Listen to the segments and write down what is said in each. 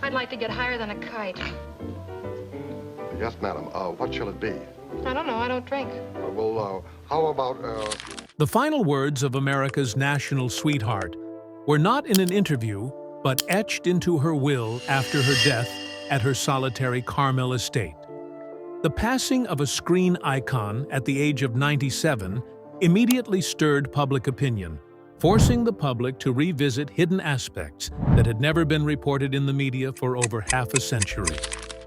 I'd like to get higher than a kite. Yes, madam. What shall it be? I don't know. I don't drink. How about, The final words of America's national sweetheart were not in an interview, but etched into her will after her death at her solitary Carmel estate. The passing of a screen icon at the age of 97 immediately stirred public opinion, forcing the public to revisit hidden aspects that had never been reported in the media for over half a century.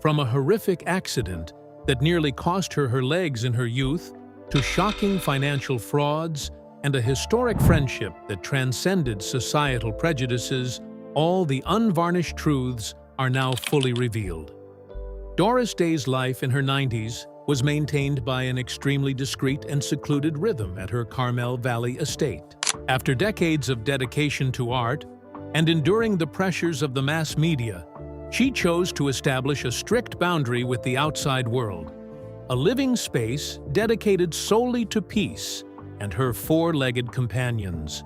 From a horrific accident that nearly cost her her legs in her youth, to shocking financial frauds and a historic friendship that transcended societal prejudices, all the unvarnished truths are now fully revealed. Doris Day's life in her 90s was maintained by an extremely discreet and secluded rhythm at her Carmel Valley estate. After decades of dedication to art and enduring the pressures of the mass media, she chose to establish a strict boundary with the outside world, a living space dedicated solely to peace and her four-legged companions.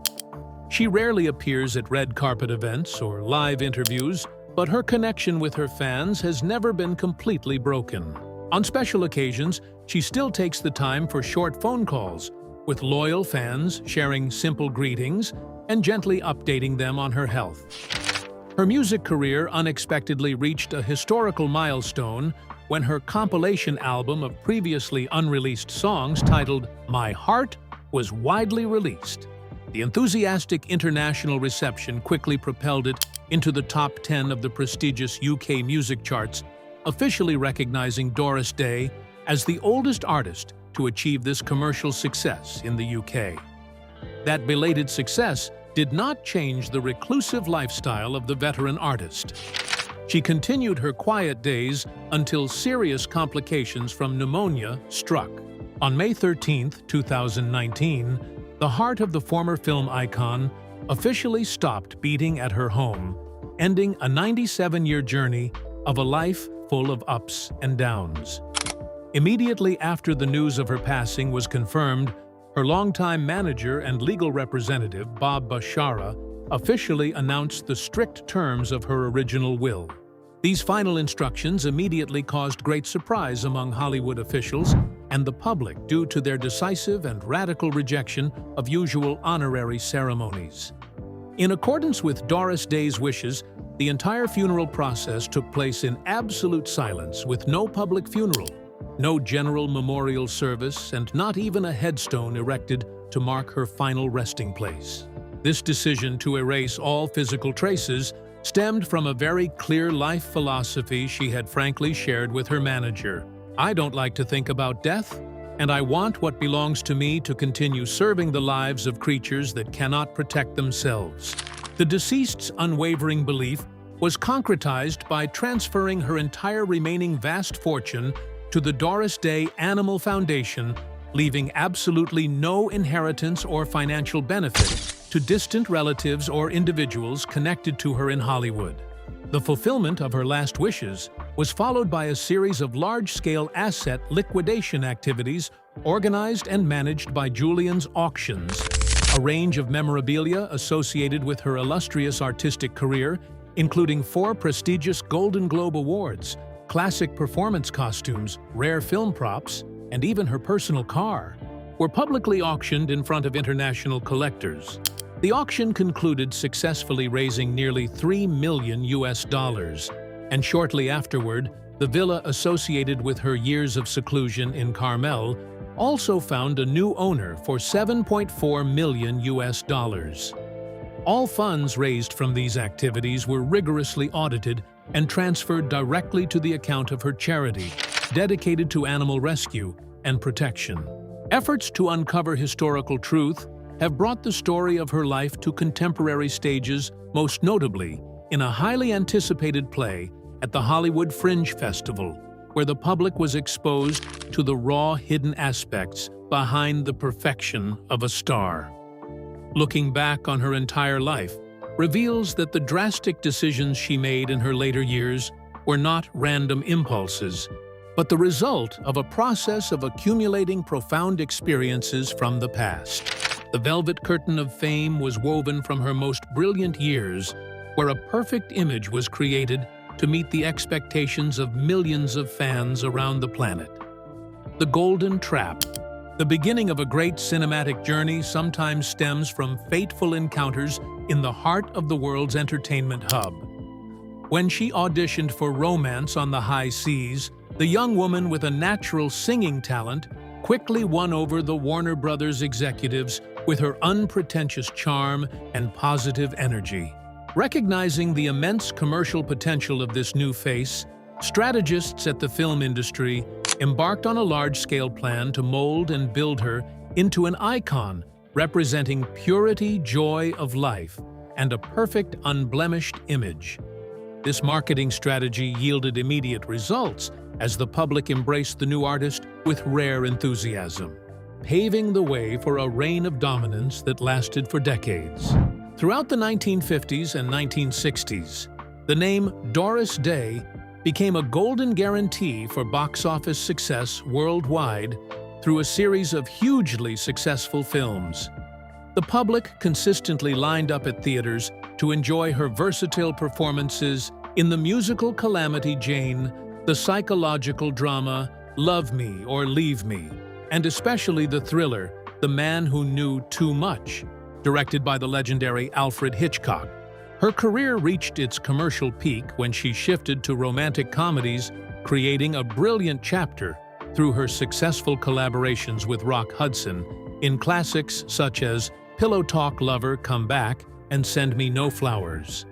She rarely appears at red carpet events or live interviews, but her connection with her fans has never been completely broken. On special occasions, she still takes the time for short phone calls, with loyal fans sharing simple greetings and gently updating them on her health. Her music career unexpectedly reached a historical milestone when her compilation album of previously unreleased songs titled My Heart was widely released. The enthusiastic international reception quickly propelled it into the top 10 of the prestigious UK music charts, officially recognizing Doris Day as the oldest artist to achieve this commercial success in the UK. That belated success did not change the reclusive lifestyle of the veteran artist. She continued her quiet days until serious complications from pneumonia struck. On May 13, 2019, the heart of the former film icon officially stopped beating at her home, ending a 97-year journey of a life full of ups and downs. Immediately after the news of her passing was confirmed, her longtime manager and legal representative, Bob Bashara, officially announced the strict terms of her original will. These final instructions immediately caused great surprise among Hollywood officials and the public due to their decisive and radical rejection of usual honorary ceremonies. In accordance with Doris Day's wishes, the entire funeral process took place in absolute silence, with no public funeral, no general memorial service, and not even a headstone erected to mark her final resting place. This decision to erase all physical traces stemmed from a very clear life philosophy she had frankly shared with her manager. "I don't like to think about death, and I want what belongs to me to continue serving the lives of creatures that cannot protect themselves." The deceased's unwavering belief was concretized by transferring her entire remaining vast fortune to the Doris Day Animal Foundation, leaving absolutely no inheritance or financial benefit to distant relatives or individuals connected to her in Hollywood. The fulfillment of her last wishes was followed by a series of large-scale asset liquidation activities organized and managed by Julian's Auctions, a range of memorabilia associated with her illustrious artistic career, including 4 prestigious Golden Globe Awards, classic performance costumes, rare film props, and even her personal car, were publicly auctioned in front of international collectors. The auction concluded successfully raising nearly $3 million, and shortly afterward, the villa associated with her years of seclusion in Carmel also found a new owner for $7.4 million. All funds raised from these activities were rigorously audited and transferred directly to the account of her charity, dedicated to animal rescue and protection. Efforts to uncover historical truth have brought the story of her life to contemporary stages, most notably in a highly anticipated play at the Hollywood Fringe Festival, where the public was exposed to the raw, hidden aspects behind the perfection of a star. Looking back on her entire life reveals that the drastic decisions she made in her later years were not random impulses, but the result of a process of accumulating profound experiences from the past. The velvet curtain of fame was woven from her most brilliant years, where a perfect image was created to meet the expectations of millions of fans around the planet. The Golden Trap. The beginning of a great cinematic journey sometimes stems from fateful encounters in the heart of the world's entertainment hub. When she auditioned for Romance on the High Seas, the young woman with a natural singing talent quickly won over the Warner Brothers executives with her unpretentious charm and positive energy. Recognizing the immense commercial potential of this new face, strategists at the film industry embarked on a large-scale plan to mold and build her into an icon representing purity, joy of life, and a perfect, unblemished image. This marketing strategy yielded immediate results as the public embraced the new artist with rare enthusiasm, paving the way for a reign of dominance that lasted for decades. Throughout the 1950s and 1960s, the name Doris Day became a golden guarantee for box office success worldwide through a series of hugely successful films. The public consistently lined up at theaters to enjoy her versatile performances in the musical Calamity Jane, the psychological drama Love Me or Leave Me, and especially the thriller The Man Who Knew Too Much, directed by the legendary Alfred Hitchcock. Her career reached its commercial peak when she shifted to romantic comedies, creating a brilliant chapter through her successful collaborations with Rock Hudson in classics such as Pillow Talk Lover, Come Back, and Send Me No Flowers.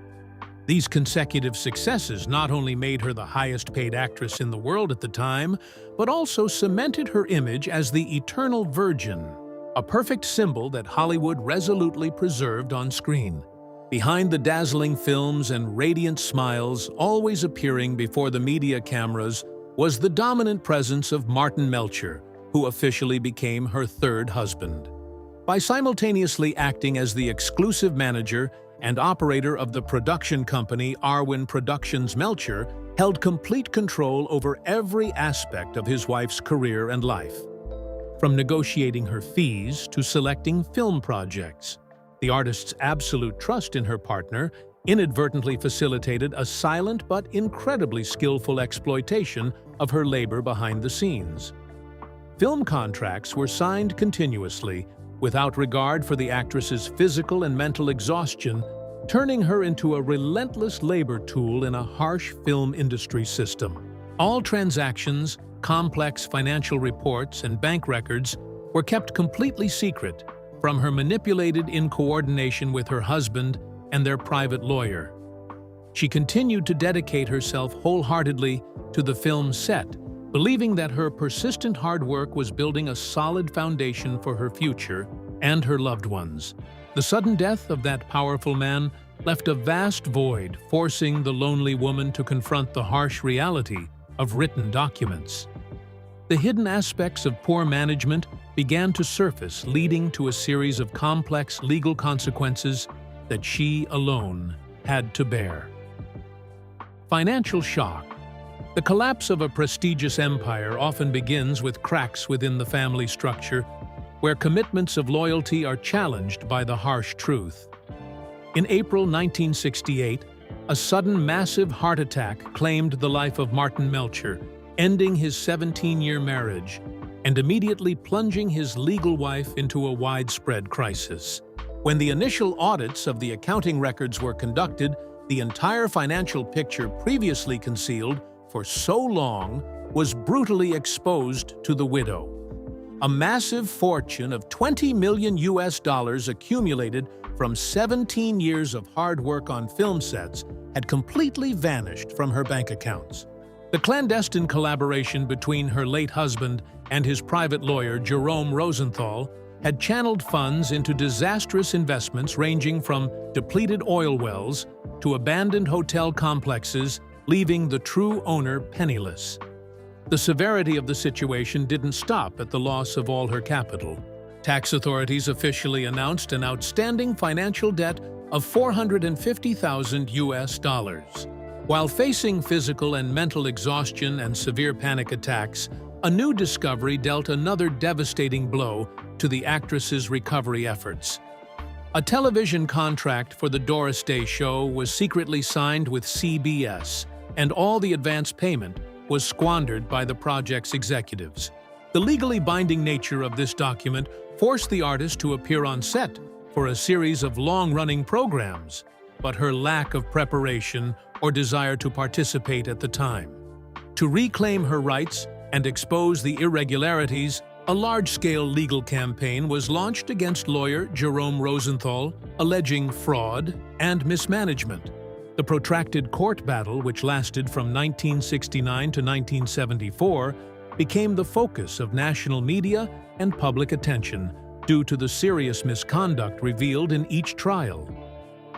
These consecutive successes not only made her the highest-paid actress in the world at the time, but also cemented her image as the eternal virgin, a perfect symbol that Hollywood resolutely preserved on screen. Behind the dazzling films and radiant smiles always appearing before the media cameras was the dominant presence of Martin Melcher, who officially became her third husband. By simultaneously acting as the exclusive manager and operator of the production company Arwen Productions, Melcher held complete control over every aspect of his wife's career and life. From negotiating her fees to selecting film projects, the artist's absolute trust in her partner inadvertently facilitated a silent but incredibly skillful exploitation of her labor behind the scenes. Film contracts were signed continuously, without regard for the actress's physical and mental exhaustion, turning her into a relentless labor tool in a harsh film industry system. All transactions, complex financial reports, and bank records were kept completely secret from her, manipulated in coordination with her husband and their private lawyer. She continued to dedicate herself wholeheartedly to the film set, believing that her persistent hard work was building a solid foundation for her future and her loved ones. The sudden death of that powerful man left a vast void, forcing the lonely woman to confront the harsh reality of written documents. The hidden aspects of poor management began to surface, leading to a series of complex legal consequences that she alone had to bear. Financial shock. The collapse of a prestigious empire often begins with cracks within the family structure, where commitments of loyalty are challenged by the harsh truth. In April 1968, a sudden massive heart attack claimed the life of Martin Melcher, ending his 17-year marriage and immediately plunging his legal wife into a widespread crisis. When the initial audits of the accounting records were conducted, the entire financial picture previously concealed for so long was brutally exposed to the widow. A massive fortune of $20 million accumulated from 17 years of hard work on film sets had completely vanished from her bank accounts. The clandestine collaboration between her late husband and his private lawyer, Jerome Rosenthal, had channeled funds into disastrous investments ranging from depleted oil wells to abandoned hotel complexes, leaving the true owner penniless. The severity of the situation didn't stop at the loss of all her capital. Tax authorities officially announced an outstanding financial debt of $450,000. While facing physical and mental exhaustion and severe panic attacks, a new discovery dealt another devastating blow to the actress's recovery efforts. A television contract for the Doris Day show was secretly signed with CBS, and all the advance payment was squandered by the project's executives. The legally binding nature of this document forced the artist to appear on set for a series of long-running programs, but her lack of preparation or desire to participate at the time. To reclaim her rights and expose the irregularities, a large-scale legal campaign was launched against lawyer Jerome Rosenthal, alleging fraud and mismanagement. The protracted court battle, which lasted from 1969 to 1974, became the focus of national media and public attention due to the serious misconduct revealed in each trial.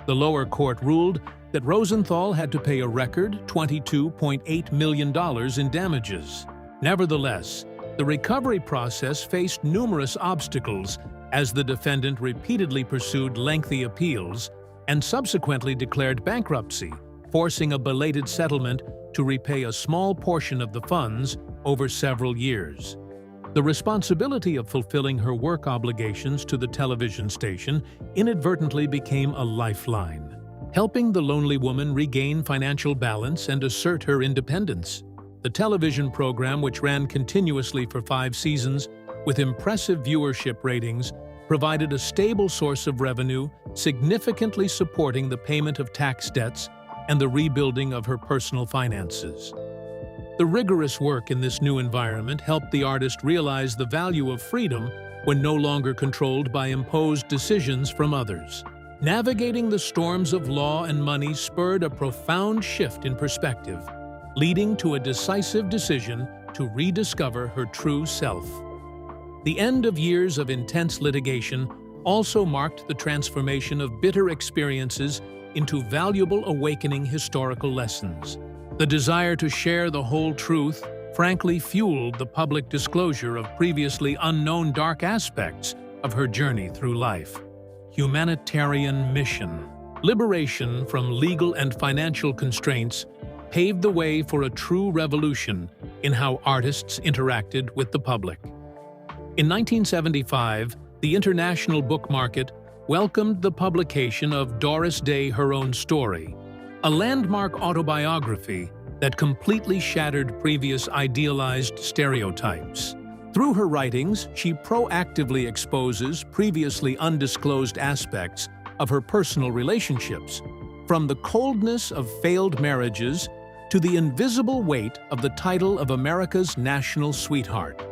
The lower court ruled that Rosenthal had to pay a record $22.8 million in damages. Nevertheless, the recovery process faced numerous obstacles as the defendant repeatedly pursued lengthy appeals and subsequently declared bankruptcy, forcing a belated settlement to repay a small portion of the funds over several years. The responsibility of fulfilling her work obligations to the television station inadvertently became a lifeline, helping the lonely woman regain financial balance and assert her independence. The television program, which ran continuously for 5 seasons with impressive viewership ratings, provided a stable source of revenue, significantly supporting the payment of tax debts and the rebuilding of her personal finances. The rigorous work in this new environment helped the artist realize the value of freedom when no longer controlled by imposed decisions from others. Navigating the storms of law and money spurred a profound shift in perspective, leading to a decisive decision to rediscover her true self. The end of years of intense litigation also marked the transformation of bitter experiences into valuable awakening historical lessons. The desire to share the whole truth frankly fueled the public disclosure of previously unknown dark aspects of her journey through life. Humanitarian mission. Liberation from legal and financial constraints paved the way for a true revolution in how artists interacted with the public. In 1975, the international book market welcomed the publication of Doris Day, Her Own Story, a landmark autobiography that completely shattered previous idealized stereotypes. Through her writings, she proactively exposes previously undisclosed aspects of her personal relationships, from the coldness of failed marriages to the invisible weight of the title of America's national sweetheart.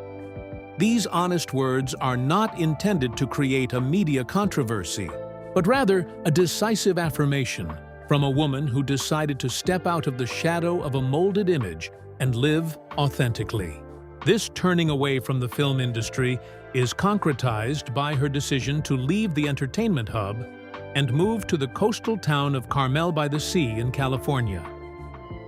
These honest words are not intended to create a media controversy, but rather a decisive affirmation from a woman who decided to step out of the shadow of a molded image and live authentically. This turning away from the film industry is concretized by her decision to leave the entertainment hub and move to the coastal town of Carmel by the Sea in California.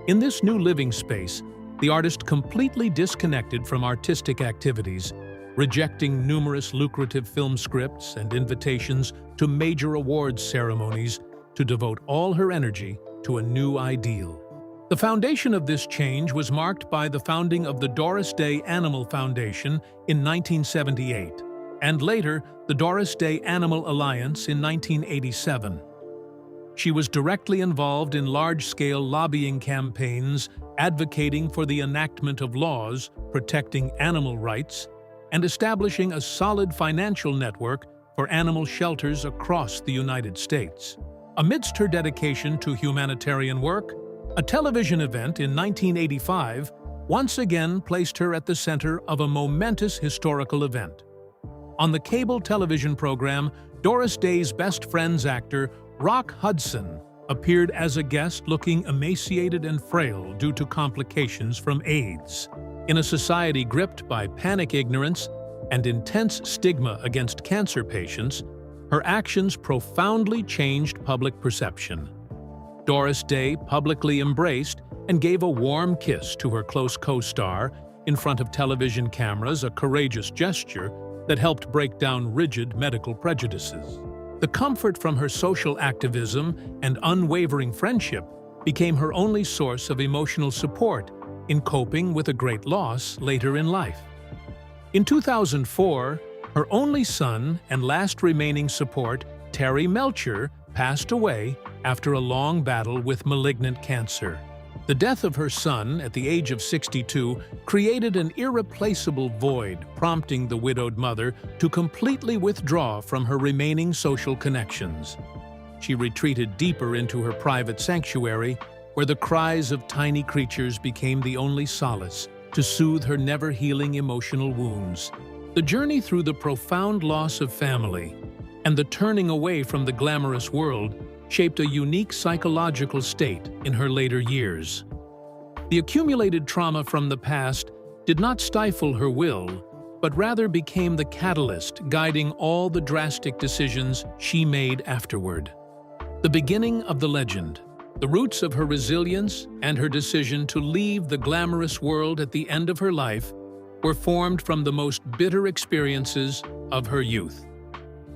In this new living space, the artist completely disconnected from artistic activities, rejecting numerous lucrative film scripts and invitations to major awards ceremonies to devote all her energy to a new ideal. The foundation of this change was marked by the founding of the Doris Day Animal Foundation in 1978, and later the Doris Day Animal Alliance in 1987. She was directly involved in large-scale lobbying campaigns advocating for the enactment of laws protecting animal rights and establishing a solid financial network for animal shelters across the United States. Amidst her dedication to humanitarian work, a television event in 1985 once again placed her at the center of a momentous historical event. On the cable television program, Doris Day's best friend's actor, Rock Hudson, appeared as a guest looking emaciated and frail due to complications from AIDS. In a society gripped by panic ignorance and intense stigma against cancer patients, her actions profoundly changed public perception. Doris Day publicly embraced and gave a warm kiss to her close co-star in front of television cameras, a courageous gesture that helped break down rigid medical prejudices. The comfort from her social activism and unwavering friendship became her only source of emotional support in coping with a great loss later in life. In 2004, her only son and last remaining support, Terry Melcher, passed away after a long battle with malignant cancer. The death of her son at the age of 62 created an irreplaceable void, prompting the widowed mother to completely withdraw from her remaining social connections. She retreated deeper into her private sanctuary, where the cries of tiny creatures became the only solace to soothe her never-healing emotional wounds. The journey through the profound loss of family and the turning away from the glamorous world shaped a unique psychological state in her later years. The accumulated trauma from the past did not stifle her will, but rather became the catalyst guiding all the drastic decisions she made afterward. The beginning of the legend, the roots of her resilience and her decision to leave the glamorous world at the end of her life were formed from the most bitter experiences of her youth.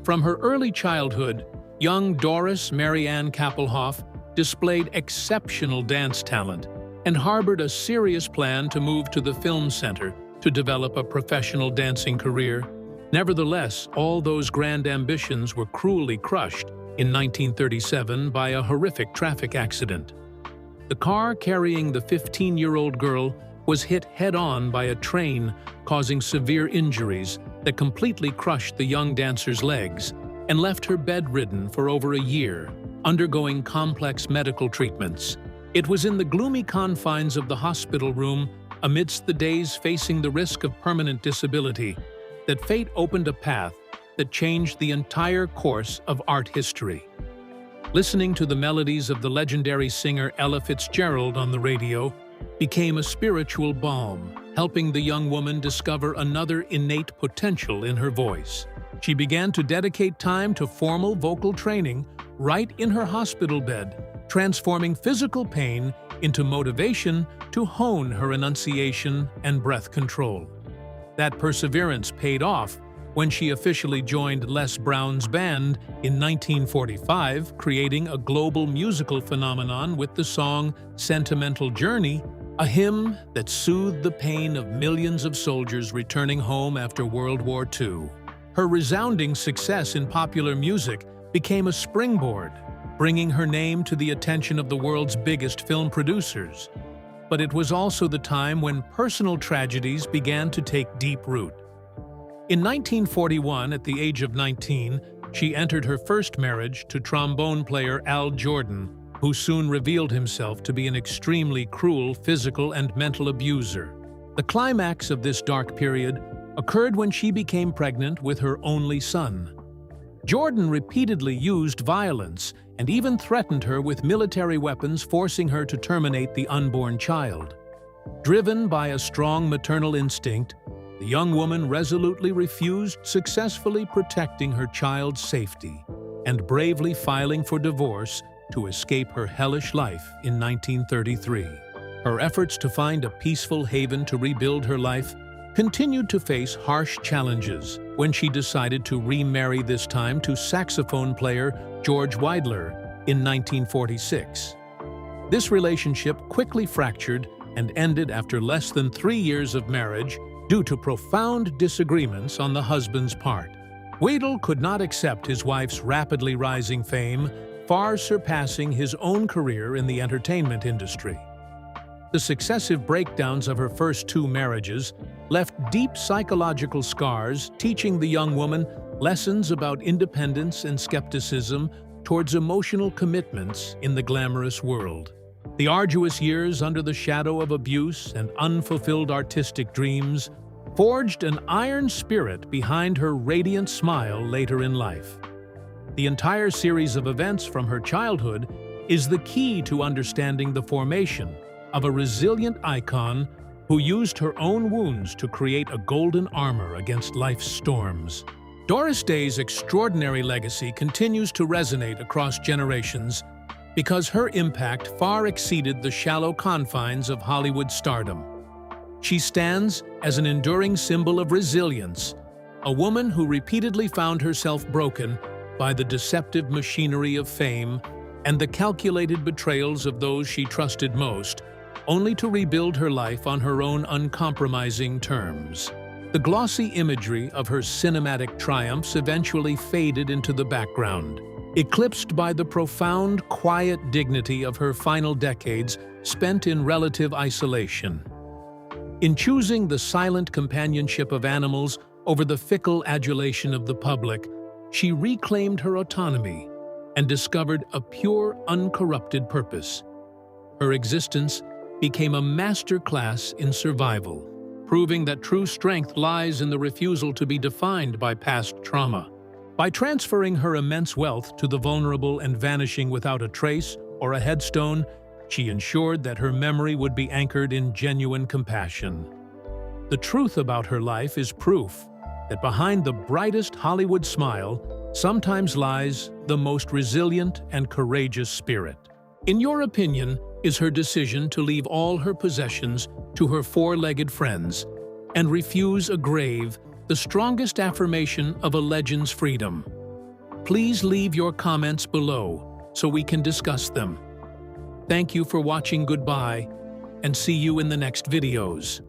From her early childhood, young Doris Marianne Kappelhoff displayed exceptional dance talent and harbored a serious plan to move to the film center to develop a professional dancing career. Nevertheless, all those grand ambitions were cruelly crushed in 1937 by a horrific traffic accident. The car carrying the 15-year-old girl was hit head-on by a train, causing severe injuries that completely crushed the young dancer's legs and left her bedridden for over a year, undergoing complex medical treatments. It was in the gloomy confines of the hospital room, amidst the days facing the risk of permanent disability, that fate opened a path that changed the entire course of art history. Listening to the melodies of the legendary singer Ella Fitzgerald on the radio became a spiritual balm, helping the young woman discover another innate potential in her voice. She began to dedicate time to formal vocal training right in her hospital bed, transforming physical pain into motivation to hone her enunciation and breath control. That perseverance paid off when she officially joined Les Brown's band in 1945, creating a global musical phenomenon with the song "Sentimental Journey," a hymn that soothed the pain of millions of soldiers returning home after World War II. Her resounding success in popular music became a springboard, bringing her name to the attention of the world's biggest film producers. But it was also the time when personal tragedies began to take deep root. In 1941, at the age of 19, she entered her first marriage to trombone player Al Jordan, who soon revealed himself to be an extremely cruel physical and mental abuser. The climax of this dark period occurred when she became pregnant with her only son. Jordan repeatedly used violence and even threatened her with military weapons, forcing her to terminate the unborn child. Driven by a strong maternal instinct, the young woman resolutely refused, successfully protecting her child's safety and bravely filing for divorce to escape her hellish life in 1933. Her efforts to find a peaceful haven to rebuild her life continued to face harsh challenges when she decided to remarry, this time to saxophone player George Weidler in 1946. This relationship quickly fractured and ended after less than 3 years of marriage due to profound disagreements on the husband's part. Weidl could not accept his wife's rapidly rising fame, far surpassing his own career in the entertainment industry. The successive breakdowns of her first 2 marriages left deep psychological scars, teaching the young woman lessons about independence and skepticism towards emotional commitments in the glamorous world. The arduous years under the shadow of abuse and unfulfilled artistic dreams forged an iron spirit behind her radiant smile later in life. The entire series of events from her childhood is the key to understanding the formation of a resilient icon who used her own wounds to create a golden armor against life's storms. Doris Day's extraordinary legacy continues to resonate across generations because her impact far exceeded the shallow confines of Hollywood stardom. She stands as an enduring symbol of resilience, a woman who repeatedly found herself broken by the deceptive machinery of fame and the calculated betrayals of those she trusted most, only to rebuild her life on her own uncompromising terms. The glossy imagery of her cinematic triumphs eventually faded into the background, eclipsed by the profound, quiet dignity of her final decades spent in relative isolation. In choosing the silent companionship of animals over the fickle adulation of the public, she reclaimed her autonomy and discovered a pure, uncorrupted purpose. Her existence became a masterclass in survival, proving that true strength lies in the refusal to be defined by past trauma. By transferring her immense wealth to the vulnerable and vanishing without a trace or a headstone, she ensured that her memory would be anchored in genuine compassion. The truth about her life is proof that behind the brightest Hollywood smile sometimes lies the most resilient and courageous spirit. In your opinion, is her decision to leave all her possessions to her four-legged friends and refuse a grave the strongest affirmation of a legend's freedom? Please leave your comments below so we can discuss them. Thank you for watching. Goodbye, and see you in the next videos.